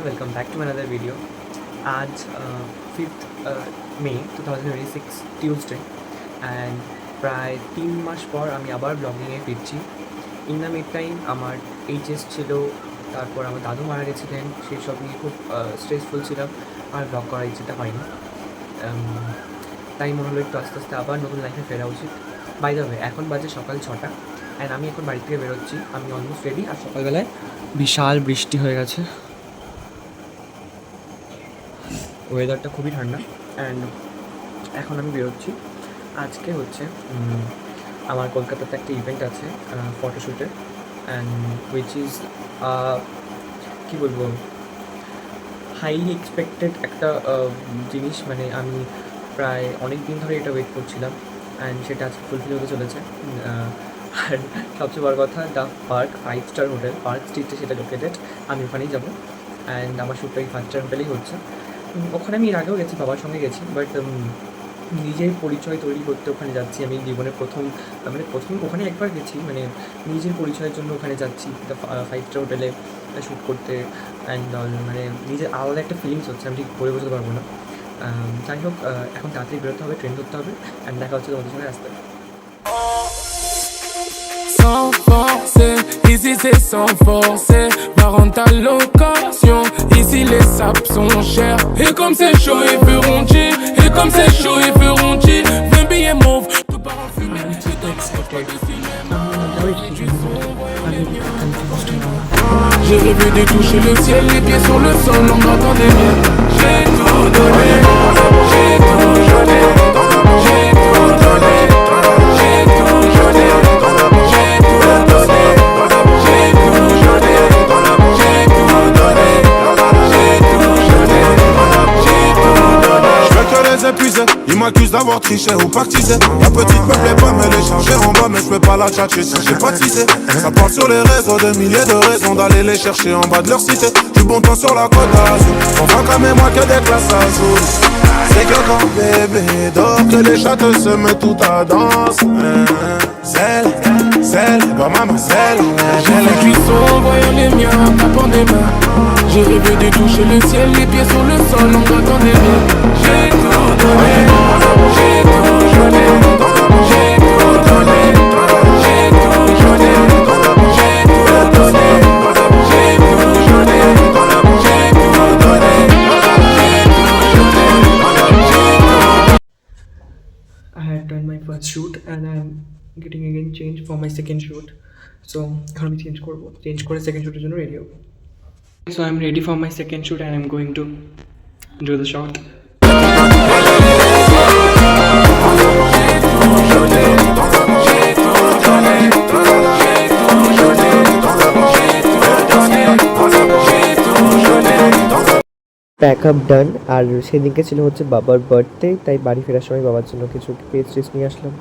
Welcome back to another video. आज 5th May 2026 Tuesday and প্রায় 3 মাস পর আমি আবার ব্লগিংয়ে ফিরছি। ইন দ্য মিড টাইম আমার এইচএস ছিল, তারপর আমার দাদু মারা গেছিলেন, সেই সব নিয়ে খুব স্ট্রেসফুল ছিলাম, আর ব্লগ করার ইচ্ছেটা হয়নি। তাই মনে হলো একটু আস্তে আস্তে আবার নতুন লাইফে ফেরা উচিত। বাই দ্য ওয়ে, এখন বাজে সকাল 6টা অ্যান্ড আমি এখন বাড়ি থেকে বেরোচ্ছি। আমি অলমোস্ট রেডি, আর সকালবেলায় বিশাল বৃষ্টি হয়ে গেছে, ওয়েদারটা খুবই ঠান্ডা অ্যান্ড এখন আমি বেরোচ্ছি। আজকে হচ্ছে আমার কলকাতাতে একটা ইভেন্ট আছে ফটোশ্যুটের, অ্যান্ড হুইচ ইজ কী বলবো, হাইলি এক্সপেক্টেড একটা জিনিস। মানে আমি প্রায় অনেক দিন ধরে এটা ওয়েট করছিলাম অ্যান্ড সেটা আজকে ফুলফিল হতে চলেছে। আর সবচেয়ে বড় কথা, the park 5 star hotel, park স্ট্রিটে সেটা লোকেটেড। আমি ওখানেই যাবো অ্যান্ড আমার শ্যুটটা এই 5 স্টার হোটেলেই হচ্ছে। ওখানে আমি এর আগেও গেছি, বাবার সঙ্গে গেছি, বাট নিজের পরিচয় তৈরি করতে ওখানে যাচ্ছি। আমি জীবনের প্রথম ওখানে একবার গেছি, মানে নিজের পরিচয়ের জন্য ওখানে যাচ্ছি, 5 স্টার হোটেলে শ্যুট করতে। অ্যান্ড মানে নিজের আলাদা একটা ফিলিংস হচ্ছে, আমি ঠিক বলে বোঝাতে পারবো না। যাই হোক, এখন তাড়াতাড়ি বেরোতে হবে, ট্রেন ধরতে হবে, অ্যান্ড দেখা হচ্ছে তোমাদের সঙ্গে আসতে। Sans forcer, ici c'est sans forcer. Par ta location, ici les sapes sont chers. Et comme c'est chaud, ils feront chier. Et comme c'est chaud, ils feront chier. 20 billets mauve, tout part en fumée. J'ai rêvé de toucher le ciel, les pieds sur le sol, on m'entendait bien. J'ai tout donné, j'ai tout donné, j'ai tout donné, j'ai tout donné. Ils m'accusent d'avoir triché ou pactisé. La petite me plaît pas, mais les charger en bas, mais je peux pas la tchatcher si j'ai pas tissé. Ça parle sur les réseaux, des milliers de raisons d'aller les chercher en bas de leur cité. Du bon temps sur la côte d'Azur, on va comme moi que des classes azour. C'est que quand bébé dort, que les châteaux se mettent tout à danse. Zelle, bah maman, zelle. J'ai les cuissons, voyant les miens, tapant des mains. J'ai rêvé de toucher le ciel, les pieds sur le sol, on m'attendait bien. J'ai tout donné, j'ai tout donné, j'ai tout donné, j'ai tout donné, j'ai tout donné, j'ai tout donné, j'ai tout donné, I had done my first shoot and I'm getting again change for my second shoot. So এখন আমি চেঞ্জ করে সেকেন্ড শ্যুটের জন্য রেডি হবো। So I'm ready for my second shoot and I'm going to do the shot. Pack up done. আর সেদিনকে ছিল হচ্ছে বাবার বার্থডে, তাই বাড়ি ফেরার সময় বাবার জন্য কিছু পেস্ট্রিজ নিয়ে আসলাম।